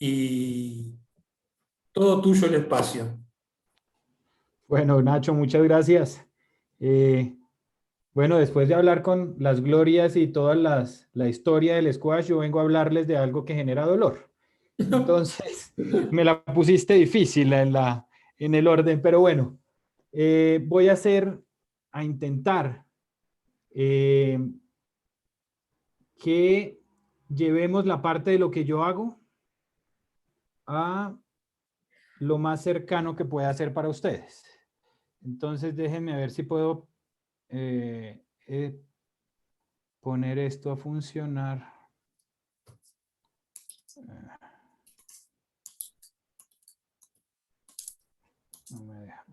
y todo tuyo el espacio. Bueno, Nacho, muchas gracias. Bueno, después de hablar con las glorias y toda la historia del squash, yo vengo a hablarles de algo que genera dolor. Entonces, me la pusiste difícil en el orden, pero bueno, voy a intentar eh, que llevemos la parte de lo que yo hago a lo más cercano que pueda ser para ustedes. Entonces, déjenme ver si puedo eh, eh, poner esto a funcionar. No me deja.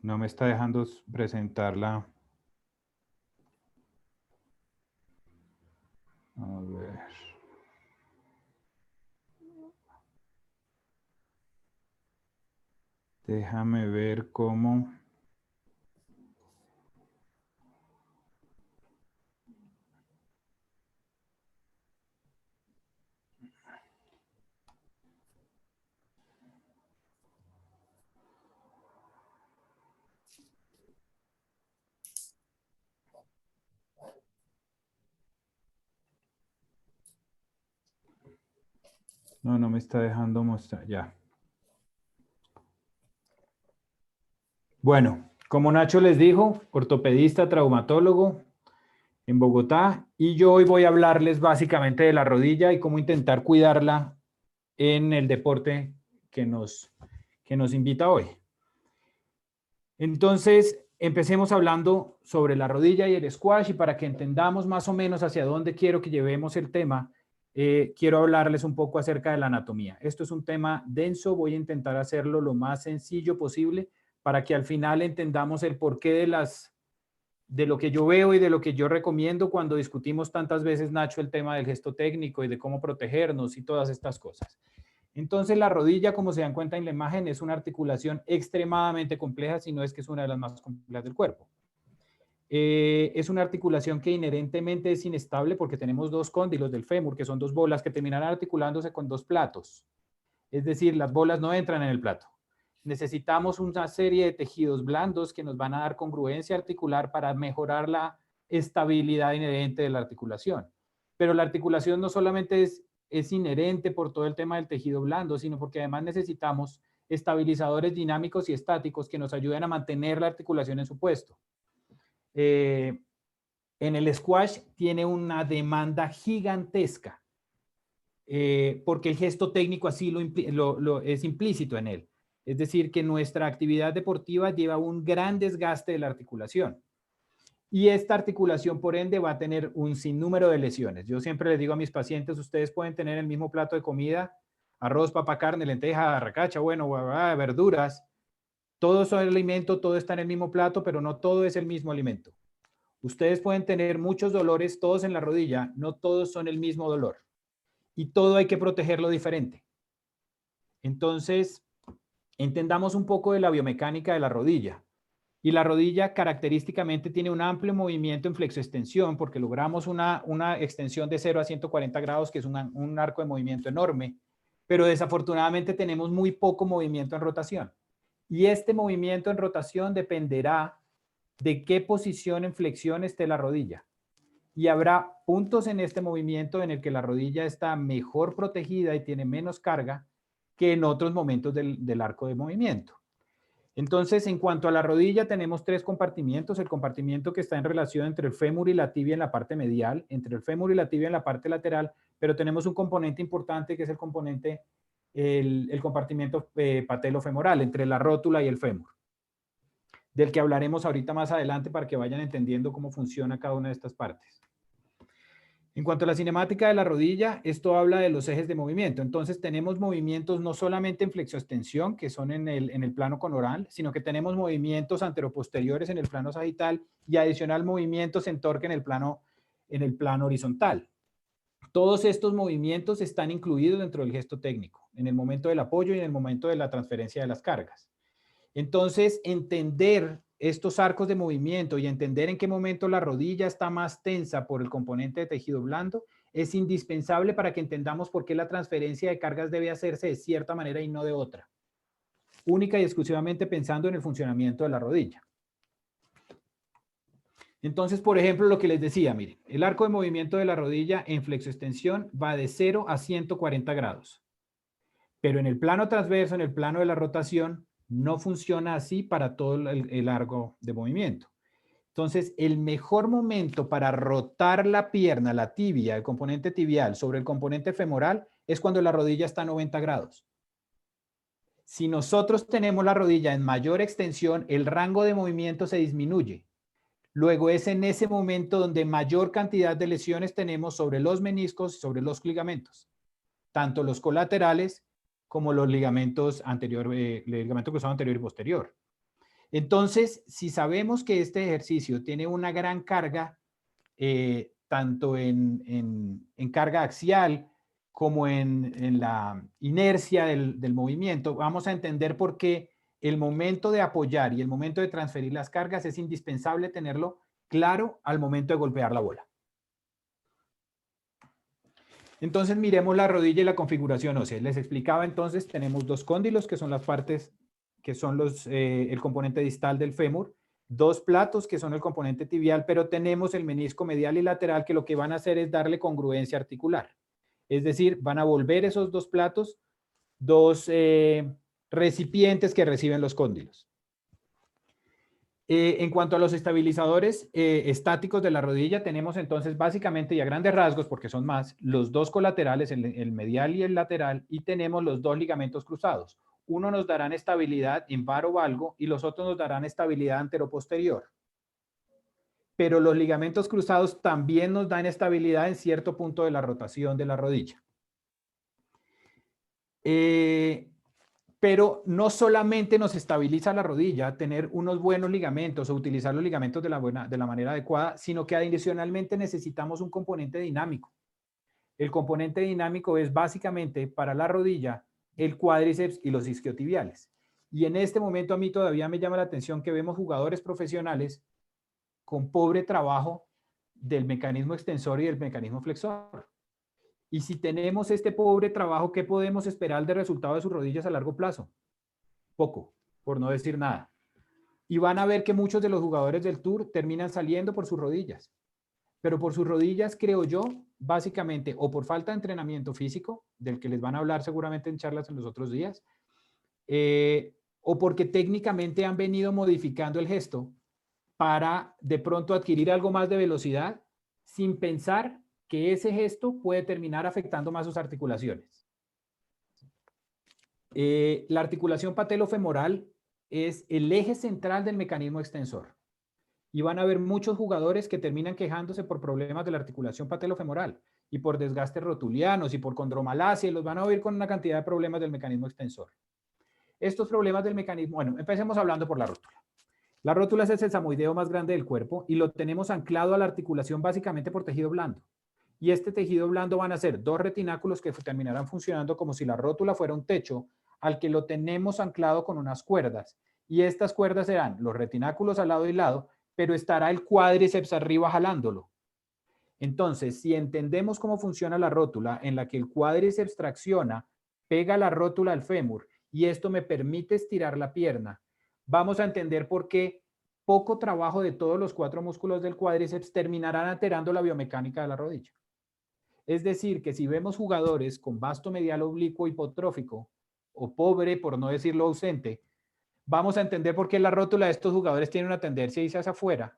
No me está dejando presentarla. A ver. Déjame ver cómo. No, no me está dejando mostrar. Ya. Bueno, como Nacho les dijo, ortopedista, traumatólogo en Bogotá, y yo hoy voy a hablarles básicamente de la rodilla y cómo intentar cuidarla en el deporte que nos invita hoy. Entonces, empecemos hablando sobre la rodilla y el squash, y para que entendamos más o menos hacia dónde quiero que llevemos el tema, quiero hablarles un poco acerca de la anatomía. Esto es un tema denso, voy a intentar hacerlo lo más sencillo posible para que al final entendamos el porqué de lo que yo veo y de lo que yo recomiendo cuando discutimos tantas veces, Nacho, el tema del gesto técnico y de cómo protegernos y todas estas cosas. Entonces, la rodilla, como se dan cuenta en la imagen, es una articulación extremadamente compleja, si no es que es una de las más complejas del cuerpo. Es una articulación que inherentemente es inestable porque tenemos dos cóndilos del fémur, que son dos bolas que terminan articulándose con dos platos. Es decir, las bolas no entran en el plato. Necesitamos una serie de tejidos blandos que nos van a dar congruencia articular para mejorar la estabilidad inherente de la articulación. Pero la articulación no solamente es inherente por todo el tema del tejido blando, sino porque además necesitamos estabilizadores dinámicos y estáticos que nos ayuden a mantener la articulación en su puesto. En el squash tiene una demanda gigantesca porque el gesto técnico así es implícito en él. Es decir, que nuestra actividad deportiva lleva un gran desgaste de la articulación. Y esta articulación, por ende, va a tener un sinnúmero de lesiones. Yo siempre les digo a mis pacientes, ustedes pueden tener el mismo plato de comida, arroz, papa, carne, lenteja, racacha, bueno, verduras. Todo son alimento, todo está en el mismo plato, pero no todo es el mismo alimento. Ustedes pueden tener muchos dolores, todos en la rodilla, no todos son el mismo dolor. Y todo hay que protegerlo diferente. Entonces, entendamos un poco de la biomecánica de la rodilla. Y la rodilla característicamente tiene un amplio movimiento en flexoextensión porque logramos una extensión de 0 a 140 grados, que es un arco de movimiento enorme, pero desafortunadamente tenemos muy poco movimiento en rotación. Y este movimiento en rotación dependerá de qué posición en flexión esté la rodilla. Y habrá puntos en este movimiento en el que la rodilla está mejor protegida y tiene menos carga que en otros momentos del arco de movimiento. Entonces, en cuanto a la rodilla, tenemos tres compartimientos. El compartimiento que está en relación entre el fémur y la tibia en la parte medial, entre el fémur y la tibia en la parte lateral, pero tenemos un componente importante que es el componente, el compartimiento patelofemoral, entre la rótula y el fémur, del que hablaremos ahorita más adelante para que vayan entendiendo cómo funciona cada una de estas partes. En cuanto a la cinemática de la rodilla, esto habla de los ejes de movimiento. Entonces tenemos movimientos no solamente en flexoextensión, que son en el plano conoral, sino que tenemos movimientos anteroposteriores en el plano sagital y adicional movimientos en torque en el plano horizontal. Todos estos movimientos están incluidos dentro del gesto técnico, en el momento del apoyo y en el momento de la transferencia de las cargas. Entonces, entender estos arcos de movimiento y entender en qué momento la rodilla está más tensa por el componente de tejido blando es indispensable para que entendamos por qué la transferencia de cargas debe hacerse de cierta manera y no de otra, única y exclusivamente pensando en el funcionamiento de la rodilla. Entonces, por ejemplo, lo que les decía, miren, el arco de movimiento de la rodilla en flexoextensión va de 0 a 140 grados. Pero en el plano transverso, en el plano de la rotación, no funciona así para todo el arco de movimiento. Entonces, el mejor momento para rotar la pierna, la tibia, el componente tibial sobre el componente femoral, es cuando la rodilla está a 90 grados. Si nosotros tenemos la rodilla en mayor extensión, el rango de movimiento se disminuye. Luego es en ese momento donde mayor cantidad de lesiones tenemos sobre los meniscos y sobre los ligamentos, tanto los colaterales como los ligamentos ligamento cruzado anterior y posterior. Entonces, si sabemos que este ejercicio tiene una gran carga, tanto en carga axial como en la inercia del movimiento, vamos a entender por qué el momento de apoyar y el momento de transferir las cargas es indispensable tenerlo claro al momento de golpear la bola. Entonces miremos la rodilla y la configuración ósea. Les explicaba entonces, tenemos dos cóndilos que son las partes que son el componente distal del fémur, dos platos que son el componente tibial, pero tenemos el menisco medial y lateral que lo que van a hacer es darle congruencia articular. Es decir, van a volver esos dos platos, dos recipientes que reciben los cóndilos. En cuanto a los estabilizadores estáticos de la rodilla, tenemos entonces básicamente y a grandes rasgos, porque son más, los dos colaterales, el medial y el lateral, y tenemos los dos ligamentos cruzados. Uno nos dará estabilidad en var o valgo y los otros nos darán estabilidad anteroposterior. Pero los ligamentos cruzados también nos dan estabilidad en cierto punto de la rotación de la rodilla. Pero no solamente nos estabiliza la rodilla tener unos buenos ligamentos o utilizar los ligamentos de la manera adecuada, sino que adicionalmente necesitamos un componente dinámico. El componente dinámico es básicamente para la rodilla el cuádriceps y los isquiotibiales. Y en este momento a mí todavía me llama la atención que vemos jugadores profesionales con pobre trabajo del mecanismo extensor y del mecanismo flexor. Y si tenemos este pobre trabajo, ¿qué podemos esperar de resultado de sus rodillas a largo plazo? Poco, por no decir nada. Y van a ver que muchos de los jugadores del Tour terminan saliendo por sus rodillas. Pero por sus rodillas, creo yo, básicamente, o por falta de entrenamiento físico, del que les van a hablar seguramente en charlas en los otros días, o porque técnicamente han venido modificando el gesto para de pronto adquirir algo más de velocidad sin pensar que ese gesto puede terminar afectando más sus articulaciones. La articulación patelofemoral es el eje central del mecanismo extensor. Y van a haber muchos jugadores que terminan quejándose por problemas de la articulación patelofemoral y por desgastes rotulianos y por condromalacia, y los van a oír con una cantidad de problemas del mecanismo extensor. Estos problemas del mecanismo, bueno, empecemos hablando por la rótula. La rótula es el sesamoideo más grande del cuerpo y lo tenemos anclado a la articulación básicamente por tejido blando. Y este tejido blando van a ser dos retináculos que terminarán funcionando como si la rótula fuera un techo al que lo tenemos anclado con unas cuerdas. Y estas cuerdas serán los retináculos al lado y lado, pero estará el cuádriceps arriba jalándolo. Entonces, si entendemos cómo funciona la rótula en la que el cuádriceps tracciona, pega la rótula al fémur y esto me permite estirar la pierna, vamos a entender por qué poco trabajo de todos los cuatro músculos del cuádriceps terminarán alterando la biomecánica de la rodilla. Es decir, que si vemos jugadores con vasto medial oblicuo hipotrófico o pobre, por no decirlo ausente, vamos a entender por qué la rótula de estos jugadores tiene una tendencia a irse hacia afuera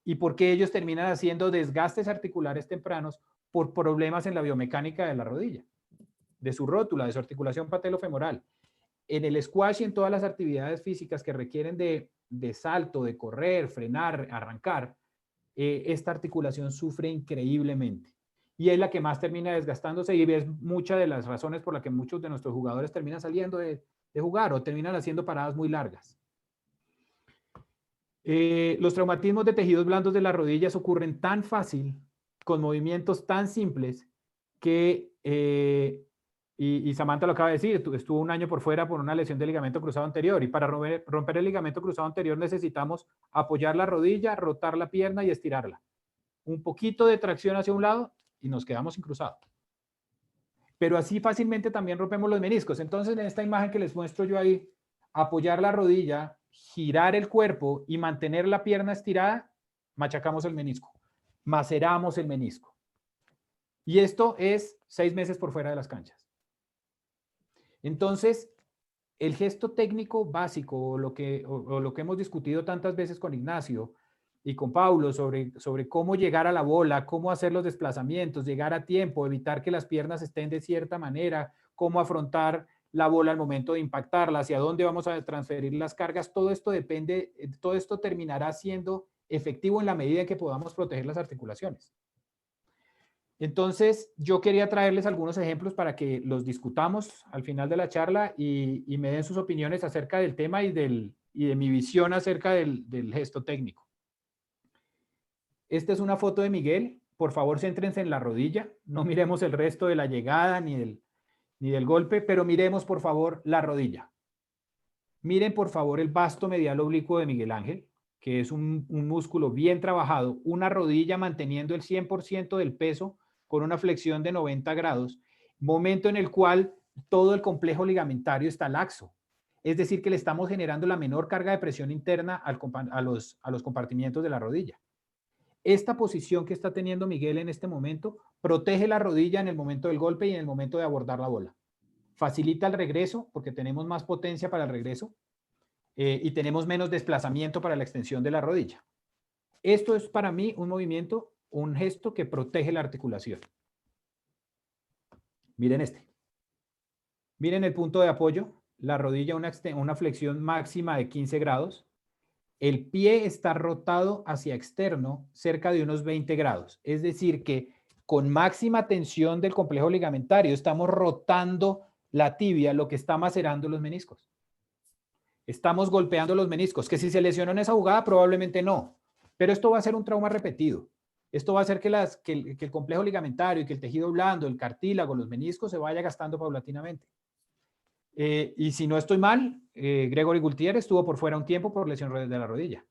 y por qué ellos terminan haciendo desgastes articulares tempranos por problemas en la biomecánica de la rodilla, de su rótula, de su articulación patelofemoral. En el squash y en todas las actividades físicas que requieren de salto, de correr, frenar, arrancar, esta articulación sufre increíblemente. Y es la que más termina desgastándose y es muchas de las razones por las que muchos de nuestros jugadores terminan saliendo de jugar o terminan haciendo paradas muy largas. Los traumatismos de tejidos blandos de las rodillas ocurren tan fácil, con movimientos tan simples, que, y Samantha lo acaba de decir, estuvo un año por fuera por una lesión de ligamento cruzado anterior, y para romper el ligamento cruzado anterior necesitamos apoyar la rodilla, rotar la pierna y estirarla. Un poquito de tracción hacia un lado y nos quedamos sin cruzado. Pero así fácilmente también rompemos los meniscos. Entonces, en esta imagen que les muestro yo ahí, apoyar la rodilla, girar el cuerpo y mantener la pierna estirada, machacamos el menisco, maceramos el menisco. Y esto es 6 meses por fuera de las canchas. Entonces, el gesto técnico básico, o lo que hemos discutido tantas veces con Ignacio y con Paulo sobre cómo llegar a la bola, cómo hacer los desplazamientos, llegar a tiempo, evitar que las piernas estén de cierta manera, cómo afrontar la bola al momento de impactarla, hacia dónde vamos a transferir las cargas, todo esto terminará siendo efectivo en la medida en que podamos proteger las articulaciones. Entonces, yo quería traerles algunos ejemplos para que los discutamos al final de la charla y me den sus opiniones acerca del tema y de mi visión acerca del gesto técnico. Esta es una foto de Miguel. Por favor, céntrense en la rodilla. No miremos el resto de la llegada ni del golpe, pero miremos, por favor, la rodilla. Miren, por favor, el vasto medial oblicuo de Miguel Ángel, que es un músculo bien trabajado. Una rodilla manteniendo el 100% del peso con una flexión de 90 grados, momento en el cual todo el complejo ligamentario está laxo. Es decir, que le estamos generando la menor carga de presión interna a los compartimientos de la rodilla. Esta posición que está teniendo Miguel en este momento protege la rodilla en el momento del golpe y en el momento de abordar la bola. Facilita el regreso porque tenemos más potencia para el regreso y tenemos menos desplazamiento para la extensión de la rodilla. Esto es para mí un movimiento, un gesto que protege la articulación. Miren este. Miren el punto de apoyo, la rodilla una flexión máxima de 15 grados. El pie está rotado hacia externo cerca de unos 20 grados. Es decir, que con máxima tensión del complejo ligamentario estamos rotando la tibia, lo que está macerando los meniscos. Estamos golpeando los meniscos, que si se lesionó en esa jugada probablemente no, pero esto va a ser un trauma repetido. Esto va a hacer que el complejo ligamentario y que el tejido blando, el cartílago, los meniscos se vaya gastando paulatinamente. Y si no estoy mal, Gregory Gultier estuvo por fuera un tiempo por lesión de la rodilla.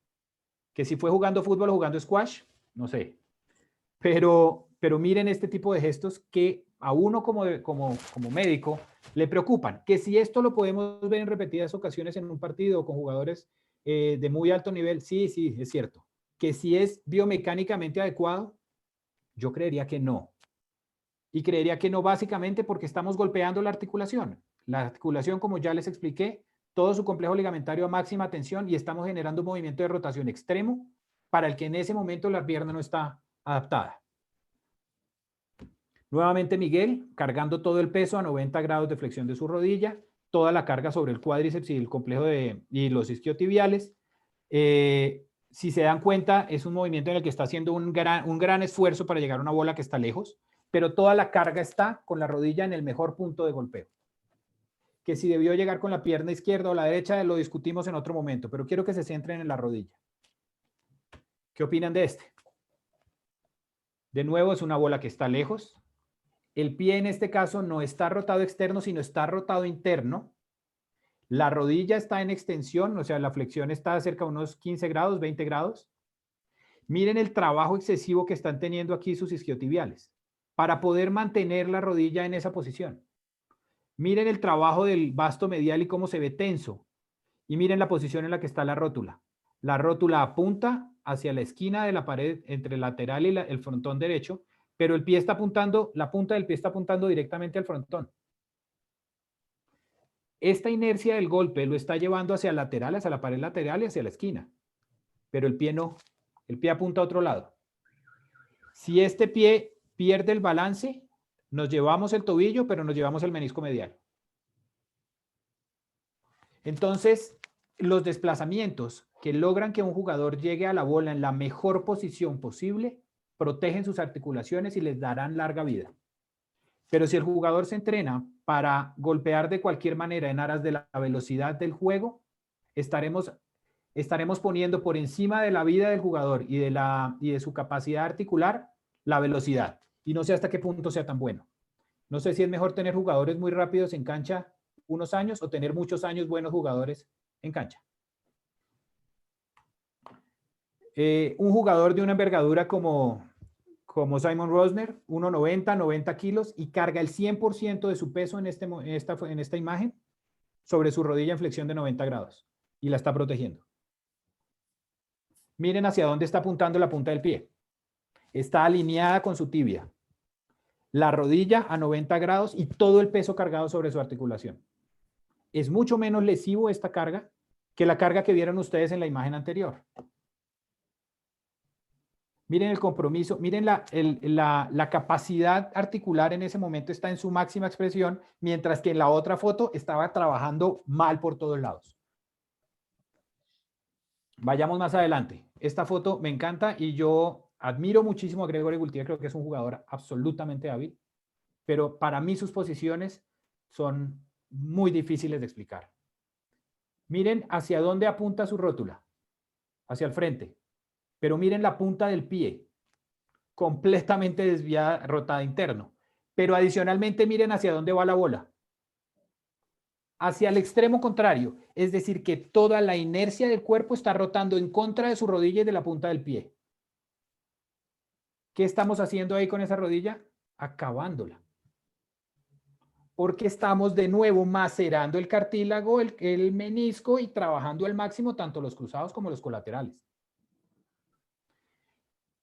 Que si fue jugando fútbol o jugando squash, no sé. Pero miren este tipo de gestos que a uno como médico le preocupan. Que si esto lo podemos ver en repetidas ocasiones en un partido con jugadores de muy alto nivel, sí, es cierto. Que si es biomecánicamente adecuado, yo creería que no. Y creería que no básicamente porque estamos golpeando la articulación. La articulación, como ya les expliqué, todo su complejo ligamentario a máxima tensión y estamos generando un movimiento de rotación extremo para el que en ese momento la pierna no está adaptada. Nuevamente Miguel, cargando todo el peso a 90 grados de flexión de su rodilla, toda la carga sobre el cuádriceps y el complejo y los isquiotibiales. Si se dan cuenta, es un movimiento en el que está haciendo un gran esfuerzo para llegar a una bola que está lejos, pero toda la carga está con la rodilla en el mejor punto de golpeo. Que si debió llegar con la pierna izquierda o la derecha, lo discutimos en otro momento, pero quiero que se centren en la rodilla. ¿Qué opinan de este? De nuevo, es una bola que está lejos. El pie en este caso no está rotado externo, sino está rotado interno. La rodilla está en extensión, o sea, la flexión está cerca de unos 15 grados, 20 grados. Miren el trabajo excesivo que están teniendo aquí sus isquiotibiales para poder mantener la rodilla en esa posición. Miren el trabajo del vasto medial y cómo se ve tenso. Y miren la posición en la que está la rótula. La rótula apunta hacia la esquina de la pared entre el lateral y el frontón derecho, pero el pie está apuntando, la punta del pie está apuntando directamente al frontón. Esta inercia del golpe lo está llevando hacia el lateral, hacia la pared lateral y hacia la esquina. Pero el pie no. El pie apunta a otro lado. Si este pie pierde el balance, nos llevamos el tobillo, pero nos llevamos el menisco medial. Entonces, los desplazamientos que logran que un jugador llegue a la bola en la mejor posición posible, protegen sus articulaciones y les darán larga vida. Pero si el jugador se entrena para golpear de cualquier manera en aras de la velocidad del juego, estaremos poniendo por encima de la vida del jugador y de su capacidad articular la velocidad. Y no sé hasta qué punto sea tan bueno. No sé si es mejor tener jugadores muy rápidos en cancha unos años o tener muchos años buenos jugadores en cancha. Un jugador de una envergadura como Simon Rosner, 1,90, 90 kilos, y carga el 100% de su peso en esta imagen sobre su rodilla en flexión de 90 grados y la está protegiendo. Miren hacia dónde está apuntando la punta del pie. Está alineada con su tibia. La rodilla a 90 grados y todo el peso cargado sobre su articulación. Es mucho menos lesivo esta carga que la carga que vieron ustedes en la imagen anterior. Miren el compromiso, miren la capacidad articular en ese momento está en su máxima expresión, mientras que en la otra foto estaba trabajando mal por todos lados. Vayamos más adelante. Esta foto me encanta y yo admiro muchísimo a Gregory Gaultier, creo que es un jugador absolutamente hábil, pero para mí sus posiciones son muy difíciles de explicar. Miren hacia dónde apunta su rótula, hacia el frente, pero miren la punta del pie, completamente desviada, rotada interno, pero adicionalmente miren hacia dónde va la bola. Hacia el extremo contrario, es decir, que toda la inercia del cuerpo está rotando en contra de su rodilla y de la punta del pie. ¿Qué estamos haciendo ahí con esa rodilla? Acabándola. Porque estamos de nuevo macerando el cartílago, el menisco y trabajando al máximo tanto los cruzados como los colaterales.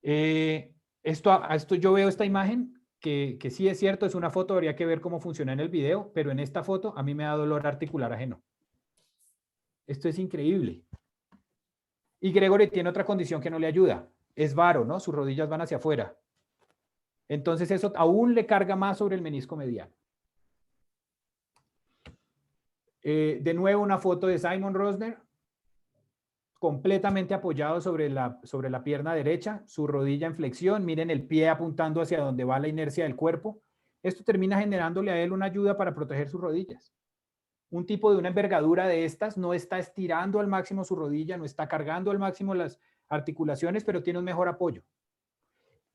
Esto yo veo esta imagen que sí es cierto, es una foto, habría que ver cómo funciona en el video, pero en esta foto a mí me da dolor articular ajeno. Esto es increíble. Y Gregory tiene otra condición que no le ayuda. Es varo, ¿no? Sus rodillas van hacia afuera. Entonces eso aún le carga más sobre el menisco mediano. De nuevo una foto de Simon Rosner, completamente apoyado sobre la pierna derecha, su rodilla en flexión, miren el pie apuntando hacia donde va la inercia del cuerpo. Esto termina generándole a él una ayuda para proteger sus rodillas. Un tipo de una envergadura de estas no está estirando al máximo su rodilla, no está cargando al máximo las articulaciones, pero tiene un mejor apoyo.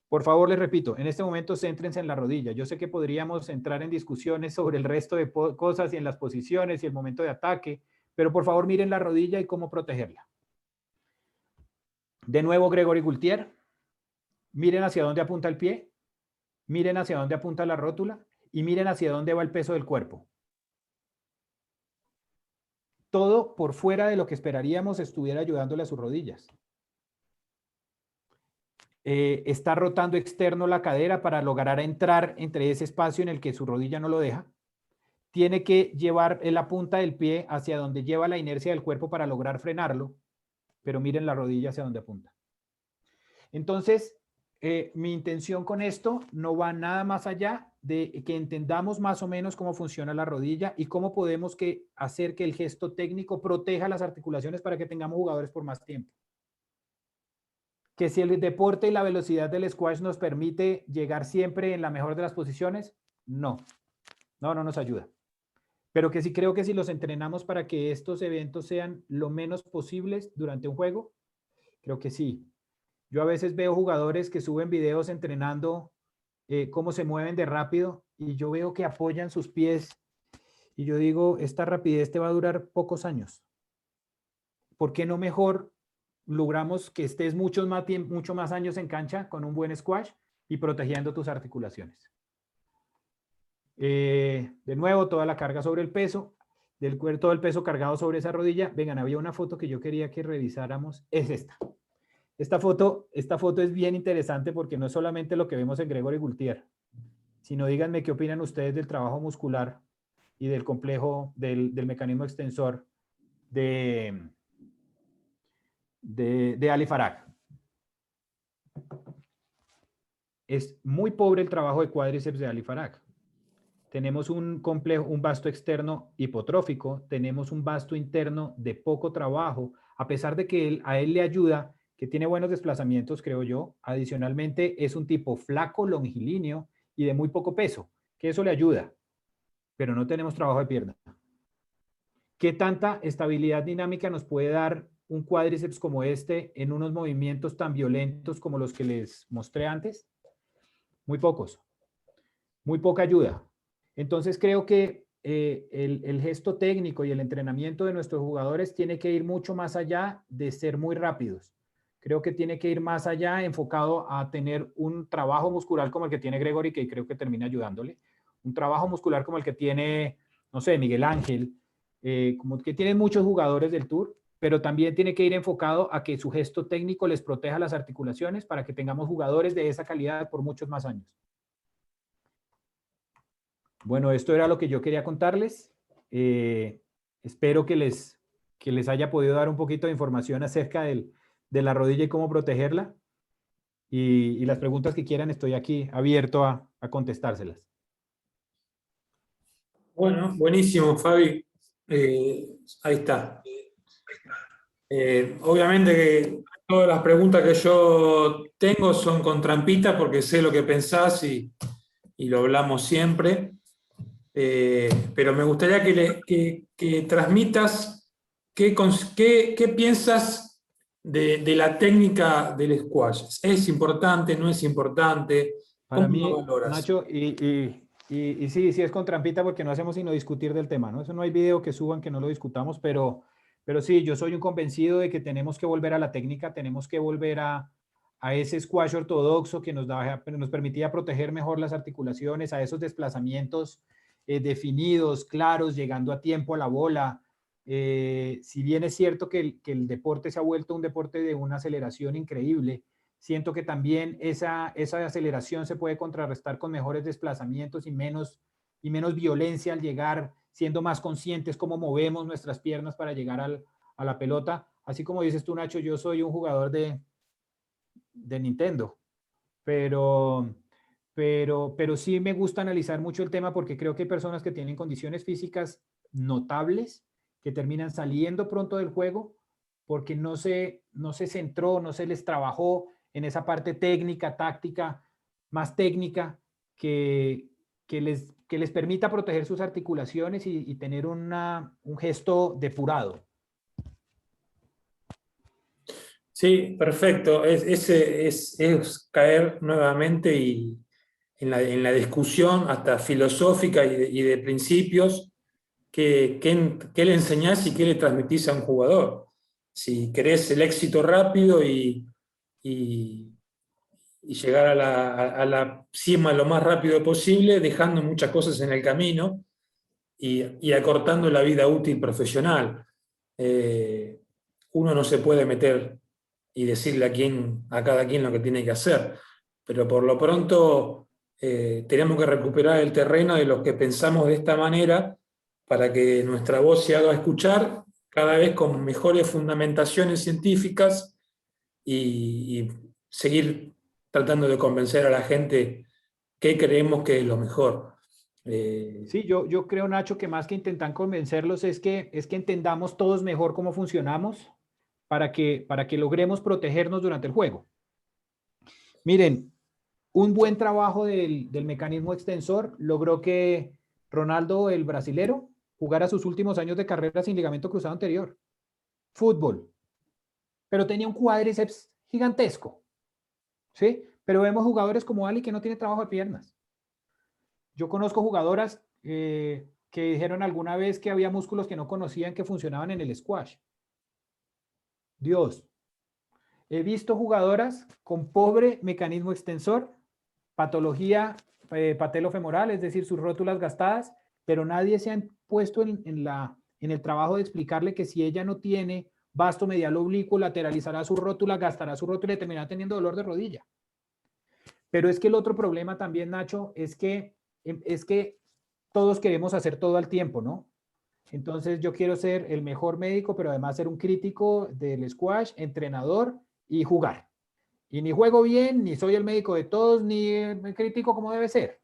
Por favor, les repito, en este momento céntrense en la rodilla. Yo sé que podríamos entrar en discusiones sobre el resto de cosas y en las posiciones y el momento de ataque, pero por favor miren la rodilla y cómo protegerla. De nuevo, Gregory Gaultier. Miren hacia dónde apunta el pie, miren hacia dónde apunta la rótula y miren hacia dónde va el peso del cuerpo. Todo por fuera de lo que esperaríamos estuviera ayudándole a sus rodillas. Está rotando externo la cadera para lograr entrar entre ese espacio en el que su rodilla no lo deja. Tiene que llevar la punta del pie hacia donde lleva la inercia del cuerpo para lograr frenarlo, pero miren la rodilla hacia donde apunta. Entonces, mi intención con esto no va nada más allá de que entendamos más o menos cómo funciona la rodilla y cómo podemos hacer que el gesto técnico proteja las articulaciones para que tengamos jugadores por más tiempo. Que si el deporte y la velocidad del squash nos permite llegar siempre en la mejor de las posiciones, no nos ayuda. Pero que sí creo que si los entrenamos para que estos eventos sean lo menos posibles durante un juego, creo que sí. Yo a veces veo jugadores que suben videos entrenando cómo se mueven de rápido y yo veo que apoyan sus pies y yo digo, esta rapidez te va a durar pocos años. ¿Por qué no mejor logramos que estés mucho más años en cancha con un buen squash y protegiendo tus articulaciones? De nuevo, toda la carga sobre el peso, todo el peso cargado sobre esa rodilla. Vengan, había una foto que yo quería que revisáramos, es esta. Esta foto es bien interesante porque no es solamente lo que vemos en Gregory Gaultier, sino díganme qué opinan ustedes del trabajo muscular y del complejo, del mecanismo extensor de Ali Farag. Es muy pobre el trabajo de cuádriceps de Ali Farag. Tenemos un vasto externo hipotrófico, tenemos un vasto interno de poco trabajo, a pesar de que a él le ayuda, que tiene buenos desplazamientos, creo yo. Adicionalmente, es un tipo flaco, longilíneo y de muy poco peso, que eso le ayuda, pero no tenemos trabajo de pierna. ¿Qué tanta estabilidad dinámica nos puede dar un cuádriceps como este en unos movimientos tan violentos como los que les mostré antes? Muy pocos. Muy poca ayuda. Entonces creo que el gesto técnico y el entrenamiento de nuestros jugadores tiene que ir mucho más allá de ser muy rápidos. Creo que tiene que ir más allá enfocado a tener un trabajo muscular como el que tiene Gregory, que creo que termina ayudándole. Un trabajo muscular como el que tiene, no sé, Miguel Ángel, como que tienen muchos jugadores del Tour, pero también tiene que ir enfocado a que su gesto técnico les proteja las articulaciones para que tengamos jugadores de esa calidad por muchos más años. Bueno, esto era lo que yo quería contarles. Espero que les haya podido dar un poquito de información acerca de la rodilla y cómo protegerla. Y las preguntas que quieran, estoy aquí abierto a contestárselas. Bueno, buenísimo, Fabi. Ahí está. Obviamente que todas las preguntas que yo tengo son con trampitas porque sé lo que pensás y lo hablamos siempre. Pero me gustaría que transmitas qué piensas de la técnica del squash. ¿Es importante? ¿No es importante? Para ¿Cómo lo mí, valoras? Nacho, y sí, sí es con trampita porque no hacemos sino discutir del tema, ¿no? Eso no hay video que suban que no lo discutamos, pero sí, yo soy un convencido de que tenemos que volver a la técnica, tenemos que volver a ese squash ortodoxo que nos permitía proteger mejor las articulaciones, a esos desplazamientos definidos, claros, llegando a tiempo a la bola. Si bien es cierto que el deporte se ha vuelto un deporte de una aceleración increíble, siento que también esa aceleración se puede contrarrestar con mejores desplazamientos y menos violencia al llegar, siendo más conscientes cómo movemos nuestras piernas para llegar a la pelota. Así como dices tú, Nacho, yo soy un jugador de Nintendo, pero sí me gusta analizar mucho el tema porque creo que hay personas que tienen condiciones físicas notables que terminan saliendo pronto del juego porque no se centró, no se les trabajó en esa parte técnica, táctica, más técnica que les permita proteger sus articulaciones y tener un gesto depurado. Sí, perfecto. Es caer nuevamente en la discusión hasta filosófica y de principios qué le enseñás y qué le transmitís a un jugador. Si querés el éxito rápido y llegar a la cima lo más rápido posible, dejando muchas cosas en el camino y acortando la vida útil profesional. Uno no se puede meter y decirle a cada quien lo que tiene que hacer, pero por lo pronto tenemos que recuperar el terreno de los que pensamos de esta manera para que nuestra voz se haga escuchar cada vez con mejores fundamentaciones científicas y seguir tratando de convencer a la gente que creemos que es lo mejor. Sí, yo creo, Nacho, que más que intentar convencerlos es que entendamos todos mejor cómo funcionamos para que logremos protegernos durante el juego. Miren, un buen trabajo del mecanismo extensor logró que Ronaldo, el brasilero, jugara sus últimos años de carrera sin ligamento cruzado anterior. Fútbol. Pero tenía un cuádriceps gigantesco. ¿Sí? Pero vemos jugadores como Ali que no tiene trabajo de piernas. Yo conozco jugadoras que dijeron alguna vez que había músculos que no conocían que funcionaban en el squash. Dios. He visto jugadoras con pobre mecanismo extensor, patología patelofemoral, es decir, sus rótulas gastadas, pero nadie se ha puesto en el trabajo de explicarle que si ella no tiene vasto medial oblicuo, lateralizará su rótula, gastará su rótula y terminará teniendo dolor de rodilla. Pero es que el otro problema también, Nacho, es que todos queremos hacer todo al tiempo, ¿no? Entonces yo quiero ser el mejor médico, pero además ser un crítico del squash, entrenador y jugar. Y ni juego bien, ni soy el médico de todos, ni el crítico como debe ser.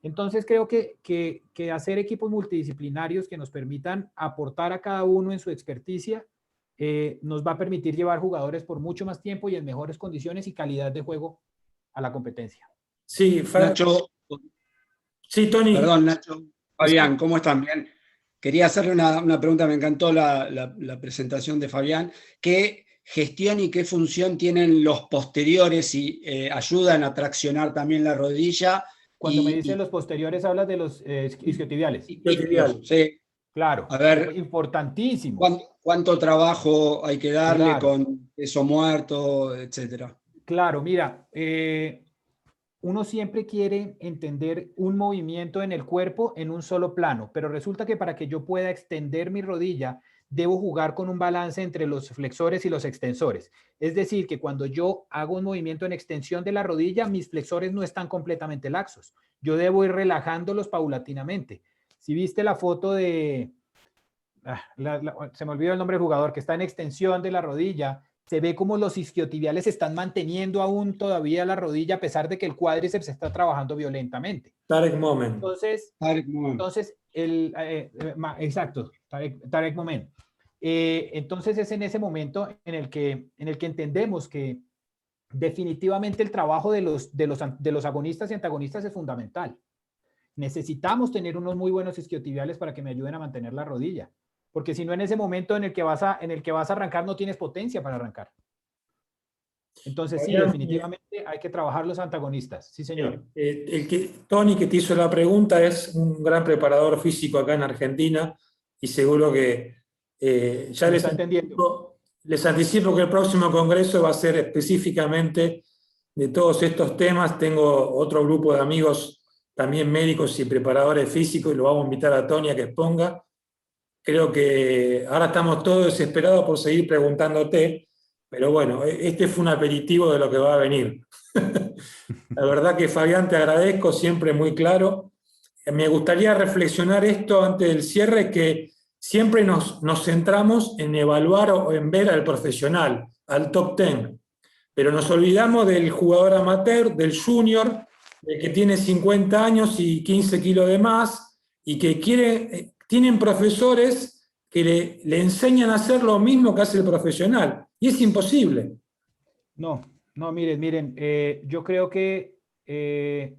Entonces creo que hacer equipos multidisciplinarios que nos permitan aportar a cada uno en su experticia nos va a permitir llevar jugadores por mucho más tiempo y en mejores condiciones y calidad de juego a la competencia. Sí, Nacho, sí, Tony. perdón, Nacho, Fabián, ¿cómo están? Bien. Quería hacerle una pregunta, me encantó la presentación de Fabián. ¿Qué gestión y qué función tienen los posteriores y ayudan a traccionar también la rodilla Cuando me dice los posteriores, hablas de los isquiotibiales. Isquios, sí. Claro, A ver, importantísimo. ¿cuánto trabajo hay que darle Claro. con peso muerto, etcétera? Claro, mira, uno siempre quiere entender un movimiento en el cuerpo en un solo plano, pero resulta que para que yo pueda extender mi rodilla, debo jugar con un balance entre los flexores y los extensores. Es decir, que cuando yo hago un movimiento en extensión de la rodilla, mis flexores no están completamente laxos. Yo debo ir relajándolos paulatinamente. Si viste la foto de, se me olvidó el nombre del jugador, que está en extensión de la rodilla, se ve como los isquiotibiales están manteniendo aún todavía la rodilla a pesar de que el cuádriceps está trabajando violentamente. Tarek Moment. Entonces exacto, Tarek Moment. Entonces es en ese momento en el que entendemos que definitivamente el trabajo de los agonistas y antagonistas es fundamental. Necesitamos tener unos muy buenos isquiotibiales para que me ayuden a mantener la rodilla. Porque si no, en ese momento en el que vas a arrancar, no tienes potencia para arrancar. Entonces, sí, definitivamente hay que trabajar los antagonistas. Sí, señor. Tony, que te hizo la pregunta, es un gran preparador físico acá en Argentina y seguro que ya les anticipo que el próximo congreso va a ser específicamente de todos estos temas. Tengo otro grupo de amigos, también médicos y preparadores físicos, y lo vamos a invitar a Tony a que exponga. Creo que ahora estamos todos desesperados por seguir preguntándote, pero bueno, este fue un aperitivo de lo que va a venir. La verdad que, Fabián, te agradezco, siempre muy claro. Me gustaría reflexionar esto antes del cierre, que siempre nos centramos en evaluar o en ver al profesional, al top 10, pero nos olvidamos del jugador amateur, del junior, del que tiene 50 años y 15 kilos de más, y que tienen profesores que le enseñan a hacer lo mismo que hace el profesional, y es imposible. No, miren, yo creo que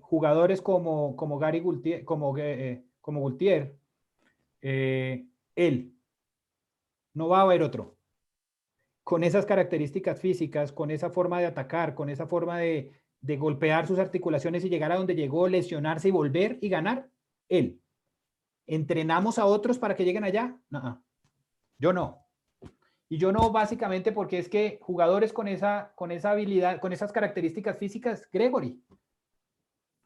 jugadores como Gary Gultier, como Gultier, él, no va a haber otro. Con esas características físicas, con esa forma de atacar, con esa forma de golpear sus articulaciones y llegar a donde llegó, lesionarse y volver y ganar, él. ¿Entrenamos a otros para que lleguen allá? No, yo no. Y yo no, básicamente porque es que jugadores con esa habilidad, con esas características físicas, Gregory.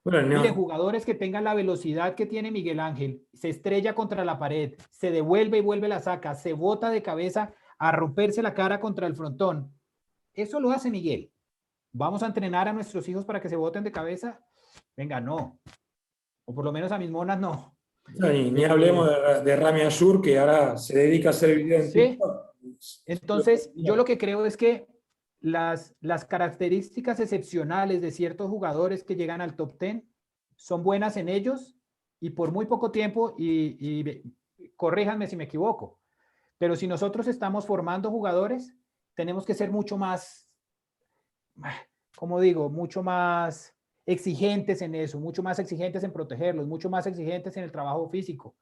Bueno, no. Miren, jugadores que tengan la velocidad que tiene Miguel Ángel, se estrella contra la pared, se devuelve y vuelve la saca, se bota de cabeza a romperse la cara contra el frontón. Eso lo hace Miguel. ¿Vamos a entrenar a nuestros hijos para que se boten de cabeza? Venga, no. O por lo menos a mis monas, no. No, ni hablemos de Rami Ayur, que ahora se dedica a hacer videos en TikTok. Entonces, yo lo que creo es que las características excepcionales de ciertos jugadores que llegan al top 10 son buenas en ellos y por muy poco tiempo, y corríjanme si me equivoco, pero si nosotros estamos formando jugadores, tenemos que ser mucho más, como digo, mucho más exigentes en eso, mucho más exigentes en protegerlos, mucho más exigentes en el trabajo físico,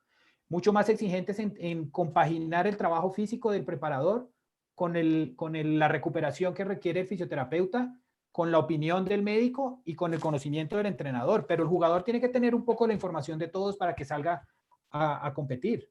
mucho más exigentes en compaginar el trabajo físico del preparador con la recuperación que requiere el fisioterapeuta, con la opinión del médico y con el conocimiento del entrenador. Pero el jugador tiene que tener un poco la información de todos para que salga a competir.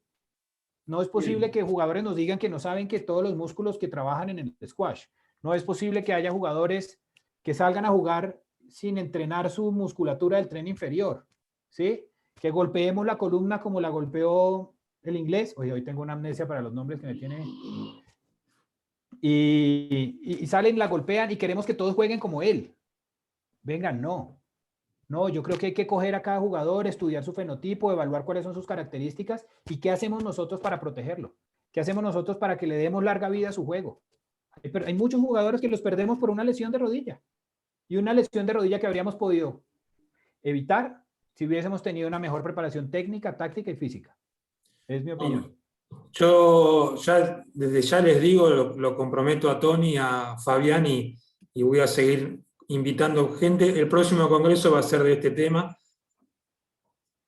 No es posible que jugadores nos digan que no saben que todos los músculos que trabajan en el squash. No es posible que haya jugadores que salgan a jugar sin entrenar su musculatura del tren inferior, ¿sí? Que golpeemos la columna como la golpeó el inglés. Oye, hoy tengo una amnesia para los nombres que me tiene. Y salen, la golpean y queremos que todos jueguen como él. Venga, no. No, yo creo que hay que coger a cada jugador, estudiar su fenotipo, evaluar cuáles son sus características y qué hacemos nosotros para protegerlo. ¿Qué hacemos nosotros para que le demos larga vida a su juego? Hay muchos jugadores que los perdemos por una lesión de rodilla. Y una lesión de rodilla que habríamos podido evitar si hubiésemos tenido una mejor preparación técnica, táctica y física. Es mi opinión. Yo desde ya les digo, lo comprometo a Tony, a Fabián, y voy a seguir invitando gente. El próximo congreso va a ser de este tema.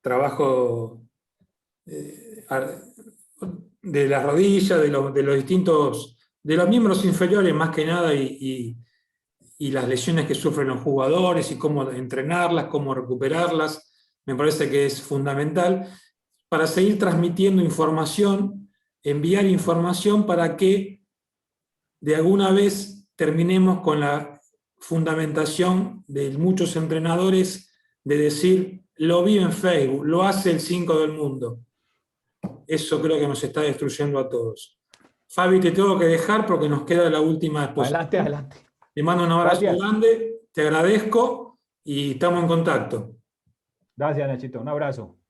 Trabajo de las rodillas, de los distintos, de los miembros inferiores más que nada, y y las lesiones que sufren los jugadores y cómo entrenarlas, cómo recuperarlas, me parece que es fundamental para seguir transmitiendo información, enviar información para que de alguna vez terminemos con la fundamentación de muchos entrenadores de decir, lo vi en Facebook, lo hace el 5 del mundo. Eso creo que nos está destruyendo a todos. Fabi, te tengo que dejar porque nos queda la última exposición. Adelante, adelante. Te mando un abrazo Gracias. grande, te agradezco y estamos en contacto. Gracias, Nachito. Un abrazo.